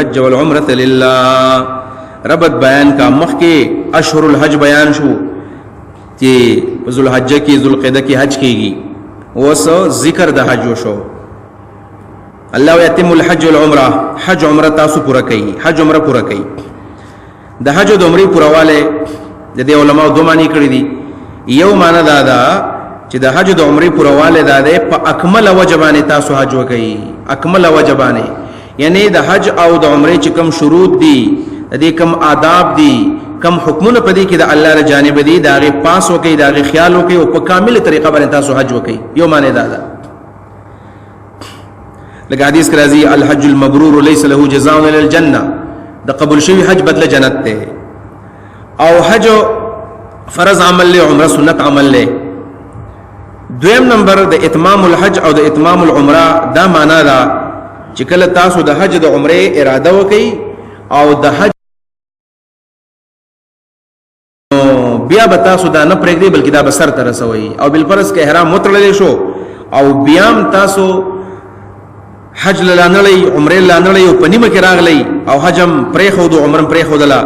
الحج والعمرة لله. ربط بیان کا مخ کے اشهر الحج بیان شو کہ ذوالحجہ کی ذوالقعدہ کی حج کی گی وسو ذکر د حج شو. اللہ یتم الحج والعمرہ حج عمرہ تاسو پورا کئی حج عمرہ پورا کئی. د حج د عمرې پورواله د دې علماء دو معنی کړی دي. یو معنی دا ده چې د حج د عمرې پورواله دا ده په اکمل وجبانه تاسو حج وکړي. اکمل وجبانه یعنی د حج او د عمرې چې کوم شروط دي د دې کوم آداب دي کوم حکمونه پدې کې د الله له جانب دي دا غي پاس وکړي دا غي خیال وکړي او په کامل طریقه باندې تاسو حج وکړي. یو معنی دا ده. لکه حدیث کې راځي الحج المبرور ليس له جزاء الا الجنه. د قبول شوی حج بدله جنت ته. او حج فرض عمل له عمره سنت عمل له. دویم نمبر د اتمام الحج او د اتمام العمره دا معنا دا چې کله تاسو د حج د عمره اراده وکړي او د حج بیا به تاسو دا نه پرېږدئ بلکې دا به سر ته رسوئ او بالفرض کې احرام وتړلی شو او بیا هم تاسو حج لانړی عمره لانړی او په نیمه کې راغلی او حج هم پرېښود او عمره هم پرېښودله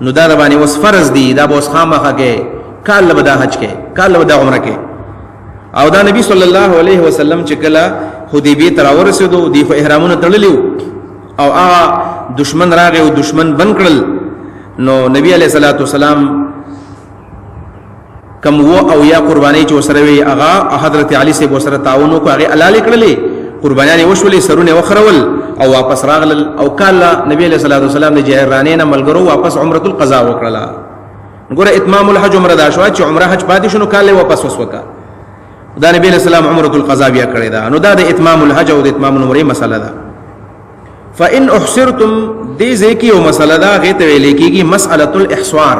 نو دا د باندې اوس فرض دي دا به اوس خامخا کې کال به دا حج کې کال به دا عمره کې. او دا نبی صلی الله علیه وسلم چې کله حدیبیه ته راورسېدو دی خو احرامونه تړلي او هغه دشمن راغی او دشمن بند کړل نو نبی علیه الصلاۃ والسلام کم و او یا قربانی چې وسره وی هغه حضرت علی سے وسره تعاون کو هغه حلال کړلې قربانیان وشولې سرونه وخرول او واپس راغلل او کله نبی علیہ الصلوۃ والسلام د جهرانین ملګرو واپس عمره القضاء وکړه. ګوره اتمام الحج عمره دا شو چې عمره حج پاتې شنو کله واپس وسوکا دا نبی علیہ السلام عمره القضاء بیا کړی دا. نو دا د اتمام الحج او د اتمام العمره مسله ده. فان احصرتم دې ځکه یو مسله ده غته ویل کېږي مسأله الاحصار.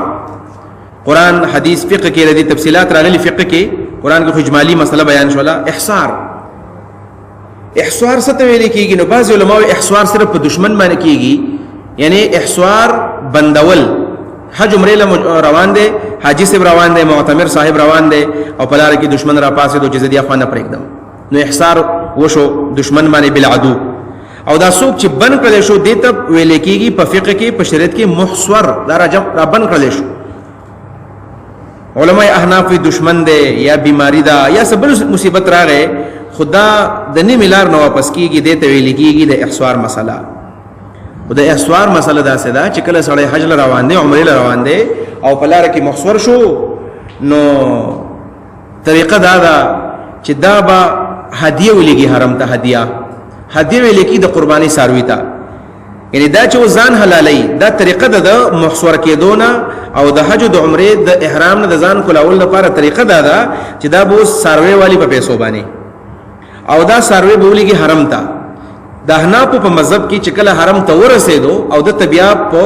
قرآن حدیث فقہ کې ردی تفصیلات راغلي فقہ کې قرآن کې اجمالی مسله بیان شولا. احصار احصار څه ته ویل کېږي نو بعض علماء احصار صرف په دشمن باندې کېږي یعنی احصار بندول. حج عمره روان دي حاجی صاحب روان دي معتمر صاحب روان دي او په لار کې دشمن را پاسې دوه جزدي افغان پرېږدم نو احصار وشو دشمن باندې بالعدو. او دا څوک چې بند کړل شو دته ویل کېږي په فقہ کې په شریعت کې محصور دا را بند کړل شو. علماء احناف دشمن دے یا بیماری دا یا سبل مصیبت راغے خدا د نیمه لار نو واپس کیږي دته ویل کېږي د احصار مسله. او د احصار مسله دا سدا چې کله سړی حج روان دی عمره روان دی او په لار کې محصور شو نو طریقه دا ده چې دا به هدیه ولېږي حرم ته هدیه ویل کېږي د قرباني ساروي ته یعنی دا چې ځان حلالي دا طریقه ده د محصور کېدونه او د حج د عمره د احرام نه د ځان کولول لپاره طریقه دا ده چې دا به ساروي والی په پیسو باندې او دا ساروي بولیږي حرم ته. د احناف په مذهب کې چې کله حرم ته ورسېدو او د طبيع په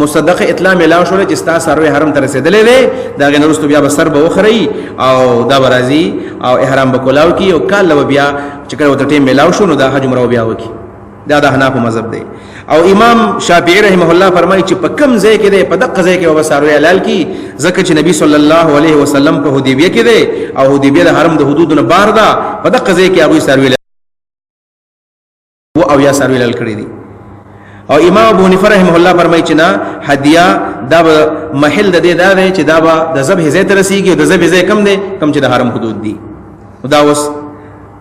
مصدقه اطلاع ملاو شو چې ستا ساروي حرم ته رسیدلې ده دا غنرستو بیا به سر به وخري او دا برازي او احرام به کولاو کی او کله بیا چې کله وته ټیم ملاو شو نو دا حج عمره بیا وکي. دا د احناف مذهب دی. او امام شافعی رحمه الله فرمایي چې په کم ځای کې دی په دغه ځای کې به ساروي حلال کی ځکه چې نبی صلی الله علیه وسلم په حدیبیه کې دی او حدیبیه د حرم د حدودونو بار ده په دغه ځای کې هغه ساروي او یا ساروي حلال کړی دي. او امام ابو حنیفه رحمه الله فرمایي چې نه هدیه دا محل د دې دا دی چې دا به د ذبح ځای ته رسیږي او د ذبح ځای کم دی کم چې د حرم حدود دي دا اوس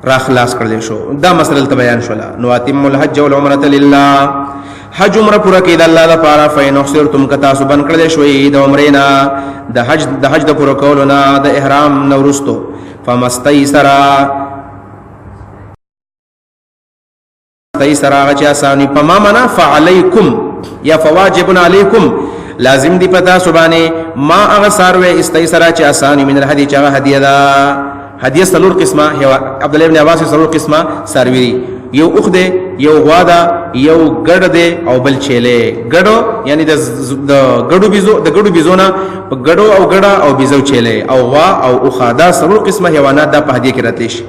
را خلاص کړل شو. دا مسله ته بیان شولا. نو اتم الحج والعمره لله حج عمره پورا کید الله لپاره فین احصرتم کتا سبن کړل شوې د عمرینا د حج د پورا کولونه د احرام نورستو فمستیسرا غچ اسانی پما منا فعلیکم یا فواجب علیکم لازم دی پتا سبانه ما اغه ساروی استیسرا چ اسانی من الهدی چا هدیه دا هدیه سلور قسمه عبد الله ابن عباس سلور قسمه ساروی یو اخده یو غوادا یو ګډ ده او بل چيله ګډو یعنی د ګډو بيزونه په ګډو او ګډا او بيزو چيله او غوا او اخادا سلور قسمه حیوانات د په هدیه کې راتلی شي.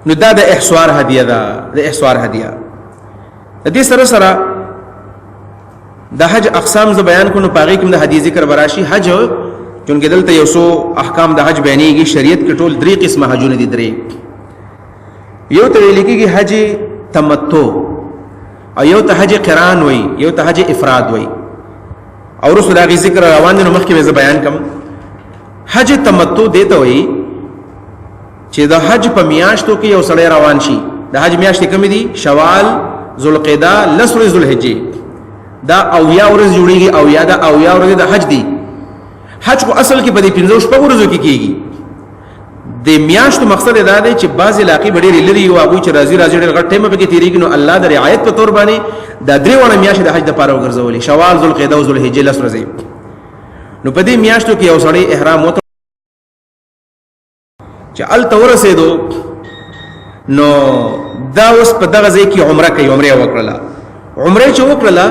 نو دا د احصار هدیه ده. د احصار هدیه د دې سره سره د حج اقسام ز بیان کو نو پاغي کوم د هدیه ذکر براشي. حج چونکه دلته یو سو احکام د حج بیانېږي شریعت کې ټول درې قسمه حجونه دي. درې یو ته ویل کېږي حج تمتع او یو ته حج قران وای یو ته حج افراد وای او رسول الله ذکر روان دي نو مخکې زه بیان کوم حج تمتع دیته وای چې د حج په میاشتو کې یو سړی روان شي د حج میاشتې کوم دي شوال ذوالقعده لسر ذوالحجه دا او یا ورځ جوړیږي او یا دا او یا ورځ د حج دی حج کو اصل کې په دې 15 شپږ ورځو کې کیږي د میاشتو مقصد دا دی چې بعض علاقې ډېرې لري او هغه چې راځي ډېر غټ ټیم په کې تیریږي نو الله د رعایت په تور باندې دا درې وړه میاشتې د حج د پاره وګرځولې شوال ذوالقعده او ذوالحجه لس ورځې نو په دې میاشتو کې یو سړی احرام وته چې ال تورسېدو نو دا اوس په دغه ځای کې عمره کوي عمره وکړه عمره چې وکړه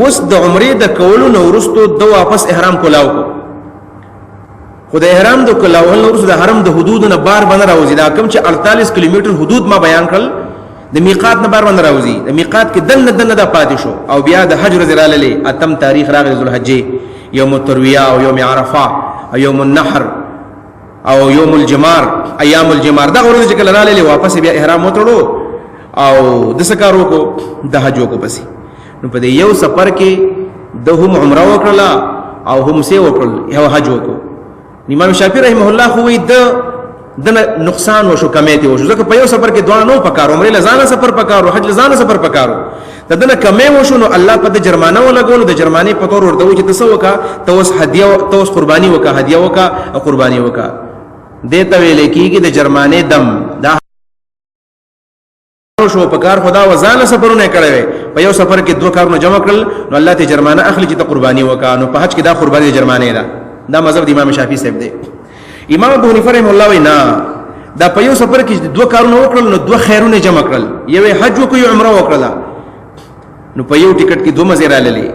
اوس د عمره د کولو نو ورستو د واپس احرام کولاو کو خدای احرام د کولاو نو ورستو د حرم د حدود نه بار باندې راوځي دا کوم چې 48 کیلومتر حدود ما بیان کړل د میقات نه بار باندې راوځي د میقات کې دنه د پاتې شو او بیا د حج ورځ رااله اتم تاریخ راغی ذوالحجه یوم الترویه او یوم عرفه او یوم النحر او یوم الجمار ایام الجمار دا ورځ چې کله رااله واپس بیا احرام وتړو او د سکارو کو د حج کو پسې نو په یو سفر کې د هم عمره وکړه او هم سه وکړل یو حج وکړو امام شافعي رحمه الله خو د نقصان وشو کمیته وشو ځکه په یو سفر کې دوه نو پکارو عمره لزانه سفر پکارو حج لزانه سفر پکارو دنه کمې وشو نو الله په جرمانه ولګول د جرمانه په تور ورته چې تاسو وکا توس هدیه توس قرباني وکا هدیه وکا او قرباني وکا دته ویل کېږي د جرمانه دم دا شو پکار خدا وزانه سفرونه کړي په یو سفر کې دوه کارونه جمع کړل نو الله ته جرمانه اخلي چې ته قرباني وکا نو په حج کې دا قرباني جرمانه ده دا مذهب د امام شافعي صاحب دی امام ابو حنیفه رحم الله وینا دا په یو سفر کې دوه کارونه وکړل نو دوه خیرونه جمع کړل یو حج وکړو یو عمره وکړل نو په یو ټیکټ کې دوه مزه را للی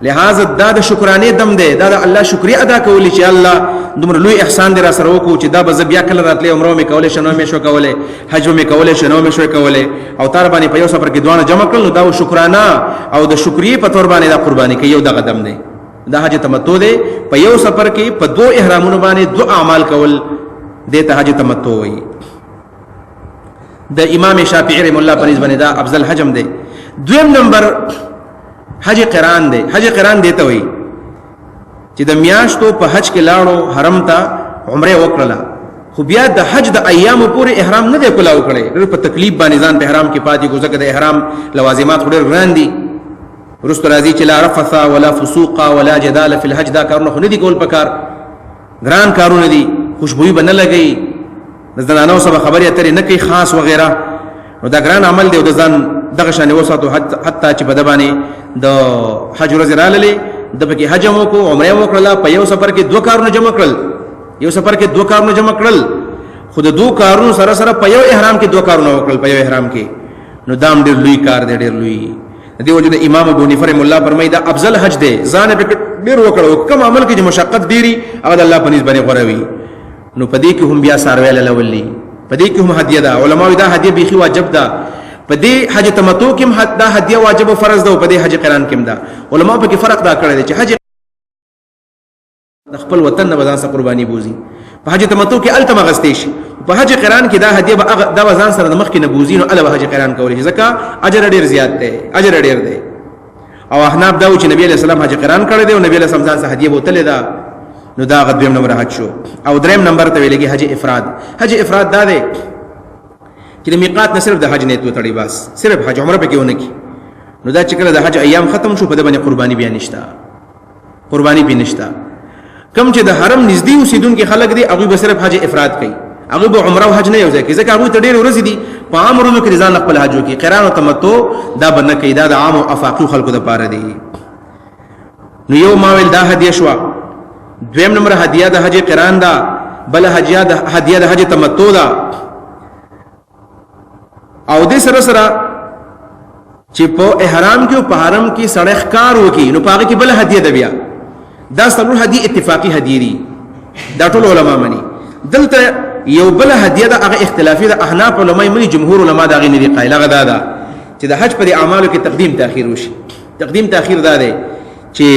لہذا دا د شکرانه دم دی دا د الله شکریا ادا کولی چې الله دومره لوی احسان دی را سره وکړو چې دا به بیا کله راتلې عمره مې کولې شنو مې شو کولې حج مې کولې شنو مې شو کولې او تر باندې په یو سفر کې دوه جمع کړل نو دا شکرانه او د شکرې په تور باندې دا قرباني کوي یو د قدم دی دا حج تمتع دی په یو سفر کې په دوه احرامونو باندې دوه اعمال کول د حج تمتع وایي د امام شافعي رحم الله پنځ باندې دا افضل حجم دی دویم نمبر حج قران دی حج قران دی ته وایي چې د میاشتو په حج کې لاړو حرم ته عمره وکړه خو بیا د حج د ایامو پورې احرام نه دی کولاو کړي په تکلیف باندې ځان په احرام کې پاتې کو ځکه د احرام لوازمات ډېر ګران دي رست راځي چې لا رفث ولا فسوق ولا جدال فی الحج دا کارونه خو نه دي کول پکار ګران کارونه دي خوشبوئی بنه لګي د زنانو سره خبرې اترې نه کوي خاص وغیرہ نو دا ګران عمل دی او د ځان دغه شان وساتو حتی چې په دبانې د حج ورځ رااله د پکې حج مو کو عمره مو کړل په یو سفر کې دوه کارونه جمع کړل یو سفر کې دوه کارونه جمع کړل خود دوه کارونو سره سره په یو احرام کې دوه کارونه وکړل په یو احرام کې نو دام ډېر لوی کار دی ډېر لوی دی وجود امام ابو حنیفه رحم الله فرمایي دا افضل حج دی ځان په ډېر وکړو کوم عمل کې مشقت ډېری هغه الله په نسبت غوړوي نو پدې کې هم بیا سارویل لولي پدې کې هم هدیه ده علماء دا هدیه بيخي واجب ده پدې حج تمتع کې هم دا هدیه واجب او فرض ده او پدې حج قران کې هم ده علماء په کې فرق دا کړی دی چې حج خپل وطن نه بدان سره قرباني بوزي په حج تمتع کې التم غستېش په حج قران کې دا هدیه دا وزن سره د مخ کې نبوزي نو الله حج قران کولی ځکه اجر ډېر زیات دی اجر ډېر دی او احناف دا چې نبی عليه السلام حج قران کړی دی او نبی عليه السلام ځان سره هدیه بوتله ده نو دا غدویم نمبر حج شو او دریم نمبر ته ویلګي حج افراد حج افراد دا دی چې د میقات نه صرف د حج نیت وتړي بس صرف حج عمره پکې ونه کی نو دا چې کله د حج ایام ختم شو په دې باندې قرباني بیا نشتا قرباني به نشتا کم چې د حرم نږدې اوسیدونکو خلک دي هغه به صرف حج افراد کوي هغه به عمره او حج نه یوځای کوي ځکه هغه ته ډېر ورځې دي په عام ورځو کې ځان خپل حج کوي قران او تمتع دا بنه کوي دا د عام او افاقي خلکو د پاره دي نو یو ماویل دا هدیه شو دویم نمبر هدیه د حج قران دا بل هدیه د حج تمتع دا او دې سره سره چې په احرام کې او په حرم کې سړی ښکار وکي نو پاره کې بل هدیه ده بیا دا څلور هدیه اتفاقی هدیه دي دا ټول علما مني دلته یو بل هدیه ده هغه اختلافي ده احناف علماء مني جمهور علما دا غي نه دي قایل هغه دا چې د حج پر اعمالو کې تقدیم تاخير وشي تقدیم تاخير دا ده چې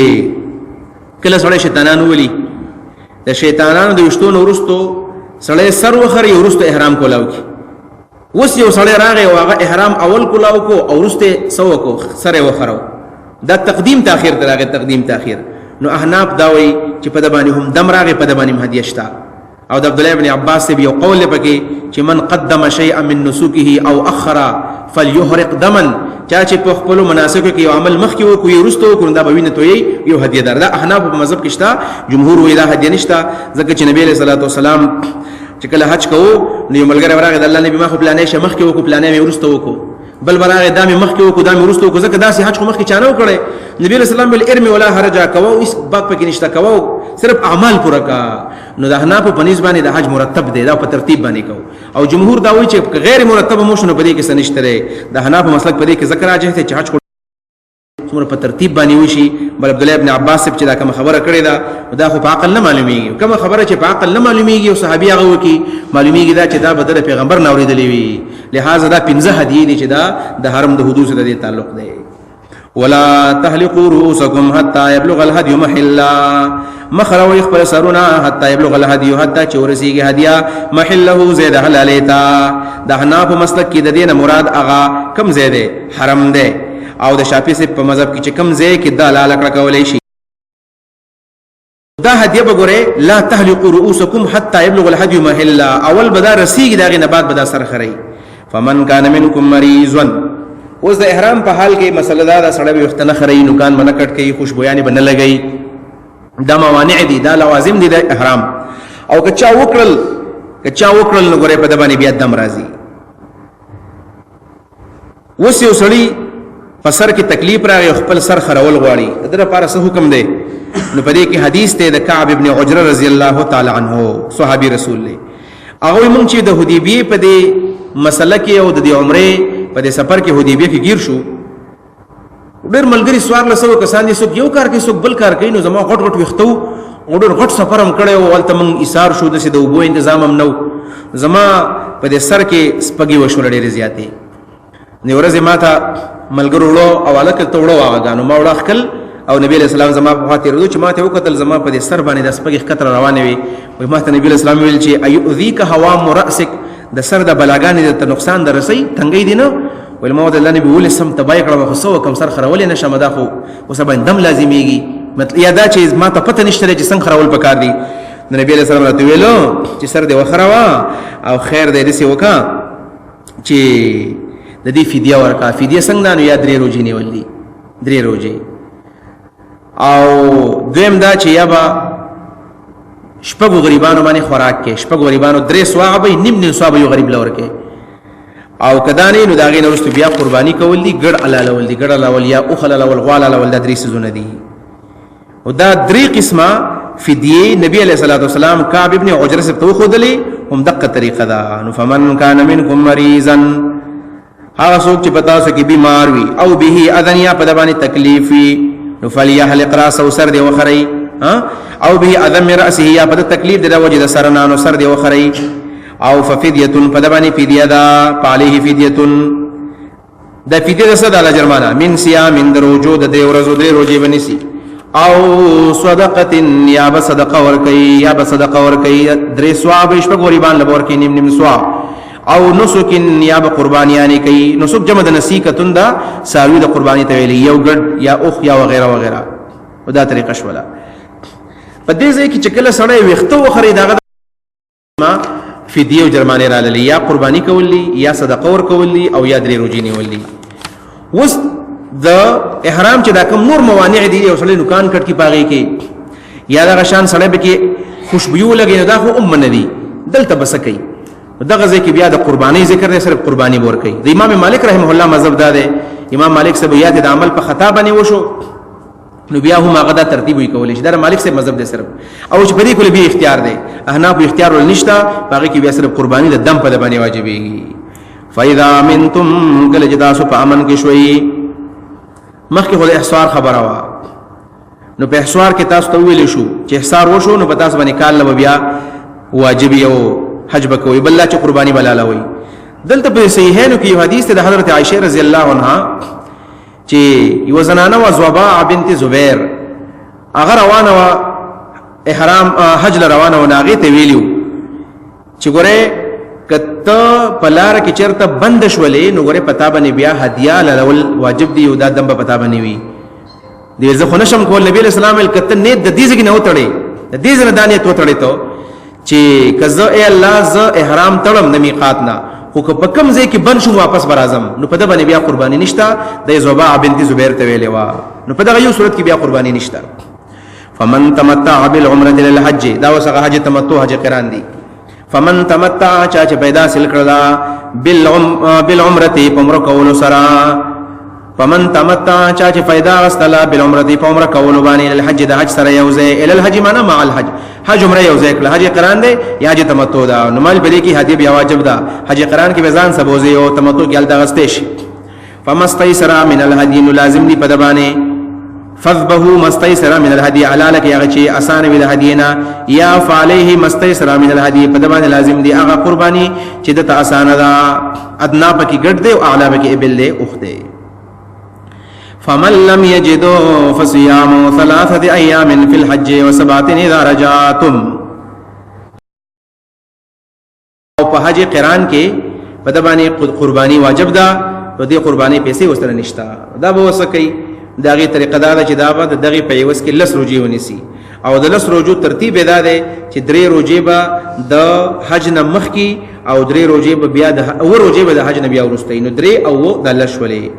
کله سړی شیطانانو ولي د شیطانانو د وشتون ورستو سړی سر وخر یو ورستو احرام کولاو کی اوس یو سړی راغی او هغه احرام اول کلاو کو او وروسته سو کو سره وخرو دا تقدیم تاخير دراغه تقدیم تاخير نو احناف دا وی چې په د باندې هم دم راغی په د باندې هدیه شتا او د عبد الله ابن عباس به یو قول پکې چې من قدم شيئا من نسوکه او اخر فليحرق دما چا چې په خپل مناسک کې عمل مخ کې وکړي ورستو کو دا به ویني توي یو هدیه در دا احناف په مذهب کې شتا جمهور وی دا هدیه نشتا ځکه چې نبی عليه الصلاه والسلام چې کله حج کوو نو یو ملګری ورغی د الله نبی ما خو پلانې شه مخ کې وکړو پلانې مې ورستو وکړو بل براغه دامه مخ کې وکړو دامه ورستو کو ځکه داسې حج خو مخ کې چانه وکړي نبی رسول الله بل ارمي ولا حرج کوو اس باب پکې نشتا کوو صرف اعمال پورا کا نو د حناف په نسبت باندې د حج مرتب دی دا په ترتیب باندې کو او جمهور دا وایي چې غیر مرتب مو شنو پدې کې سنشتره د حناف مسلک پدې کې ذکر راځي چې حج څومره په ترتیب باندې وشي بل عبد الله ابن عباس چې دا کوم خبره کړې ده دا خو په عقل نه معلومیږي کوم خبره چې په عقل نه معلومیږي او صحابي هغه وکي معلومیږي دا چې دا بدر پیغمبر نه اوریدلې وي لہذا دا 15 هدیه دي چې دا د حرم د حدود سره تعلق دی ولا تحلقوا رؤوسكم حتى يبلغ الهدي محلا مخرو يخبر سرنا حتى يبلغ الهدي حتى چورسیږي هدیه محله زید حلالیتا دا حناف مسلک کې د دینه مراد اغا کم زیده حرم دی او د شافعي سے په مذهب کې چې کم ځای کې دا لاله کړه کولای شي دا هدیه وګوره لا تحلقوا رؤوسكم حتى يبلغ الهدي محلا اول بدا رسیږي داغه نه بعد بدا سر خري فمن كان منكم مريضا اوس د احرام په حال کې مسله دا سړی وخت نه خري نو کان منه کټ کوي خوشبويانه بنه لګي دا موانع دي دا لوازم دي د احرام او کچا وکړل نو ګوره په د باندې بیا دم راځي وس یو سړی په سر کې تکلیف راغی خپل سر خرول غواړي دغه لپاره څه حکم دی نو په دې کې حدیث ته د کعب ابن عجره رضی الله تعالی عنه صحابي رسول الله هغه مونږ چې د حدیبیه په دې مسله کې او د عمره په دې سفر کې حدیبیه کې گیر شو ډېر ملګری سوار لسو کسان دي څوک یو کار کوي څوک بل کار کوي نو زما غټ وختو ډېر غټ سفر هم کړو او ولته مونږ ایثار شو د سید وبو تنظیم هم نو زما په دې سر کې سپګي وشول ډېر زیاتې نو ورځ ماته ملګرو ولو او الک ته وړو هغه نو ما وړ خپل او نبی علیہ السلام زما په خاطر ورته چې ماته وکتل زما په دې سر باندې د سپګي خطر روانه وي وای ماته نبی علیہ السلام ویل چې ايذيك هوام راسك د سر د بلاګانې ته نقصان درسي تنګي دي نو ول ما د الله نبی ول سم تبای کړه خو سو کم سر خرول نه شمه دا خو وسبا دم لازميږي مطلب یا دا چې ما ته پته نشته چې څنګه خرول پکار دي نبی علیہ السلام راته ویلو چې سر دې وخروا او خیر دې دې وکا چې د دې فدیه ورکا فدیه څنګه نو یا درې روزي نیول دي درې روزي او دویم دا چې یا با شپږو غریبانو باندې خوراک کې شپږو غریبانو درې سواب نیم سواب یو غریب لور کې او کدانې نو داغې نورستو بیا قرباني کول دي ګډ علالول دي ګډ علالول یا اوخل علالول غوال علالول دا درې سيزونه دي او دا درې قسمه فدیه نبی علیہ الصلوۃ والسلام کعب ابن عجرہ سے تو خودلی هم دغه طریقه دا نو فمن کان منکم مریضا هغه څوک چې پتا سو کې بیمار وي او به اذن یا په باندې تکلیف وي نو فلیحلق راسه سر دی وخری او به اذن راسه یا په تکلیف د وجه د سرنا نو سر دی وخری او ففدیه په باندې فدیه دا علیه فدیه د فدیه صد علی جرمانه من صيام من دروجو د ورځو د روزي بنسي او صدقه یا بصدقه ور کوي درې ثواب شپه غریبان لبور کې نیم ثواب او نسک یا بقربانیانی کوي نسک جمع د نسیکتون دا ساوی د قربانی ته ویلی یو ګډ یا اوخ یا وغیرہ وغیرہ ودا طریقه شولا په دې ځای کې چې کله سړی وختو وخري داغه ما فدیه او جرمانه را للی یا قربانی کولی یا صدقه ور کولی او یا درې روزي نیولی وس د احرام چې دا کوم نور موانع دي او سړی نکان کټ کی پاغي کې یا دا شان سړی به کې خوشبو لګي دا خو ام نه دي دلته بسکی دغه ځکه بیا د قربانی ذکر نه صرف قربانی ور کوي د امام مالک رحمه الله مذهب دا ده امام مالک سے بیات د عمل په خطا باندې وشو نو بیا هم هغه د ترتیب وی کولای شي دا مالک سے مذهب ده صرف او چې په دې کله به اختیار ده احناف اختیار ول نشتا باقي کې بیا صرف قربانی د دم په باندې واجبېږي فاذا منتم کله جدا سو په امن کې شوي مخکې خو د احصار خبره وا نو په احصار کې تاسو ته ویل شو چې احصار وشو نو په تاسو باندې کال لو بیا واجب یو حج بکوي بل چې قرباني بلاله وي دلته په صحیحینو کې یو حدیث ته د حضرت عائشه رضی الله عنها چې یو زنانه و زوبا بنت زبیر هغه روانه و احرام حج روانه و ناغه ته ویلو چې ګوره کته پلار کې چرته بند شولې نو غره پتا باندې بیا هدیه لول واجب دی او دا دم پتا باندې وي دې زه خو نشم کول نبی اسلام ال کته نه د دې ځګ نه وتړي د دې ځنه دانه تو تړي ته چې کزه ای الله ز احرام تړم د میقات نه خو په کوم ځای کې بن شو واپس برازم نو په د باندې بیا قرباني نشتا د زوبا بنت زبیر ته ویلې وا نو په دغه یو صورت کې بیا قرباني نشتا فمن تمتع بالعمره للحج دا وسغه حج تمتع حج قران دی فمن تمتع چا چې پیدا سل کړلا بالعمره پمر کول سرا فمن تمتع چا چې پیدا واستلا بالعمره پمر کول باندې الحج د حج سره یوځه ال الحج معنا مع الحج حج عمره یوځه کړه حج قران دی یا حج تمتع دا نو مال بلی کې هدی بیا واجب دا حج قران کې بزان سبوزي او تمتع کې ال دغستې شي فمستيسر من الهدي لازم دی پدبانه فذبه مستيسر من الهدي علالك يا غچي آسان وی الهدينا یا فعليه مستيسر من الهدي پدبان لازم دی هغه قرباني چې د آسان دا ادنا پکې ګډ دی او اعلی پکې ابل دی اوخ دی فمن لم يجد فصيام 3 ايام في الحج و7 اذا رجعتم او په حج قران کې پدبانې قرباني واجب ده او دې قرباني پیسې وسره نشتا دا به وسکي داغه طریقه دا چې دا به دغه پیوس کې لس روزي ونیسي او د لس روزو ترتیب ادا ده چې درې روزي به د حج نه مخ کی او درې روزي به بیا د او روزي به د حج نه بیا ورستي نو درې او د لس ولې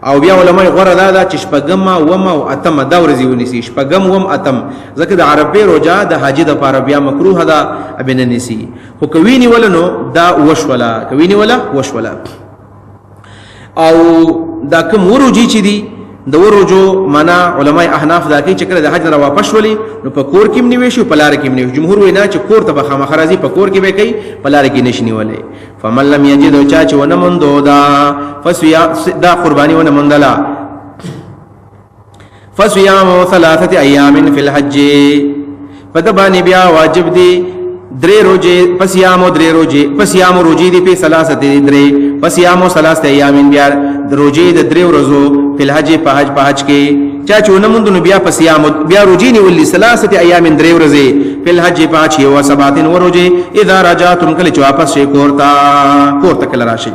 او بیا علماء غره دا چې شپږم او او اتم دا ورزي ونیسي شپږم او اتم ځکه د عربي روزه د حج د لپاره بیا مکروه ده ابن نسی خو کوینی ولنو دا وشولا کوینی ولا وشولا او دا کوم ورجی چې دي د ورجو معنا علماء احناف دا کوي چې کله د حج نه واپس ولي نو په کور کې نیوي شو په لار کې نیوي جمهور وینا چې کور ته بخا مخرازي په کور کې به کوي په لار کې نشنی ولي فمن لم يجد چا چې ونه مندو دا فسيا دا قرباني ونه مندلا فصيام 3 ايام في الحج فدبانی بیا واجب دی درې روزه پسیامو درې روزه پسیامو روزي دی په 3 درې پسیامو 3 ایام بیا روزي د درې ورځو په حج په حج کې چا چونه مونږ نو بیا پسیامو بیا روزي نیولې 3 ایام درې ورځې په حج په حج او 7 ورځې اذا رجعتم کله چې واپس شي کوړه کله راشي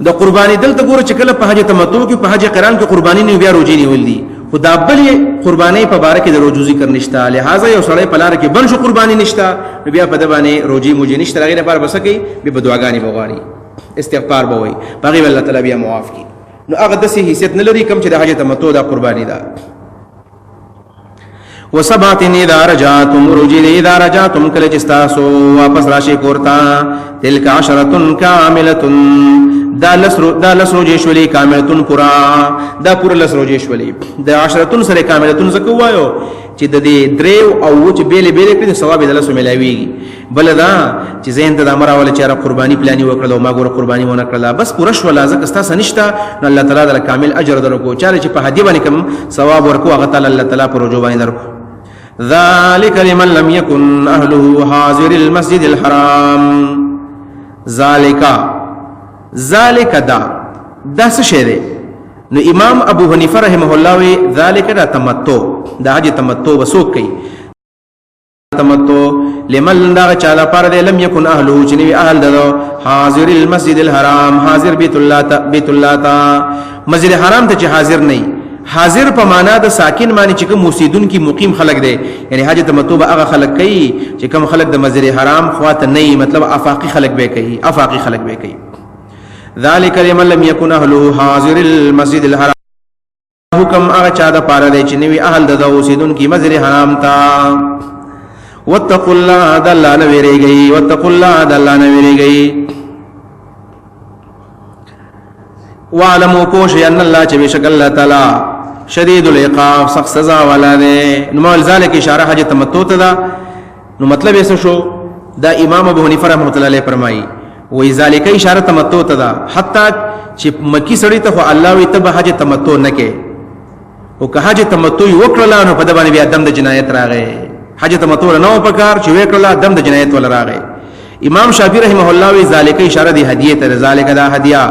د قرباني دلته ګوره چې کله په حج تمتع کې په حج قران کې قرباني نه بیا روزي نیولې خدا بل قرباني په باره کې د روزو ذکر نشتا لہذا یو سړی په لار کې بل شو قرباني نشتا نو بیا په د باندې روزي موجي نشتا هغه لپاره بس کوي به بدعاګانی بغواړي استغفار بوي باغي الله تعالی بیا معاف کی نو هغه د سي حیثیت نه لري کوم چې د حج تمتع د قرباني ده وسبات اذا رجعتم رجل اذا رجعتم کله چې تاسو واپس راشي کورتا تلک 10 کامله دا لس روجه شولي کاملتون پورا دا پورا لس روجه شولي دا 10 سره کاملتون زکو وایو چې د دې دریو او چې بیل بیل کې ثواب د لسو ملاويږي بل دا چې زین ته د امر اول چې قرباني پلاني وکړو ما ګور قرباني ونه کړلا بس پورا شو لازم استا سنشتا نو الله تعالی د کامل اجر درکو چې په هدي باندې کوم ثواب ورکو هغه تعالی الله تعالی پر رجوع باندې درکو ذلك لمن لم يكن اهله حاضر المسجد الحرام ذلك دا څه شی دی نو امام ابو حنیفه رحمه الله وی ذلك دا تمتع دا حج تمتع وسوک کوي تمتع لمن دا چاله پر دې لم يكن اهله جنوي اهل دو حاضر المسجد الحرام حاضر بیت الله تا مسجد حرام ته چې حاضر نه حاضر په معنا د ساکن معنی چې کوم موسیدون کی مقیم خلق دی یعنی حج تمتع هغه خلق کوي چې کوم خلق د مسجد حرام خواته نه مطلب افاقی خلق به کوي ذلك لمن لم يكن اهله حاضر المسجد الحرام حکم هغه چا د پاره دی چې نوی اهل د اوسیدون کی مسجد حرام تا واتقوا الله دلا نویریږي واتقوا الله دلا نویریږي وعلموا پوش ان الله چې بشک الله تعالی شدید العقاب سخت سزا والا دی نو مول ذلک اشاره حج تمتع ته دا نو مطلب یې شو دا امام ابو حنیفه رحمۃ اللہ علیہ فرمایي وې ذالک اشاره تمتع ته دا حتی چې مکی سړی ته الله وي تب حج تمتع نه کې او که حج تمتع وکړل نو په د باندې بیا دم د جنایت راغی حج تمتع نه پکار چې وکړل دم د جنایت ول راغی امام شافعی رحمه الله وی ذالک اشاره دی هدیه ته ذالک دا هدیه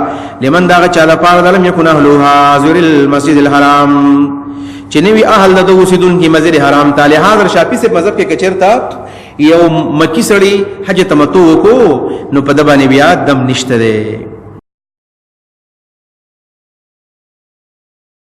لمن دا چاله پاره دلم یکون اهلها حاضر المسجد الحرام چې نوی اهل د اوسیدون کی مسجد حرام تعالی حاضر شافعی سے مذهب کې کچرتا یو مکی سړی حج تمتع وکړو نو په د باندې بیا دم نشته دی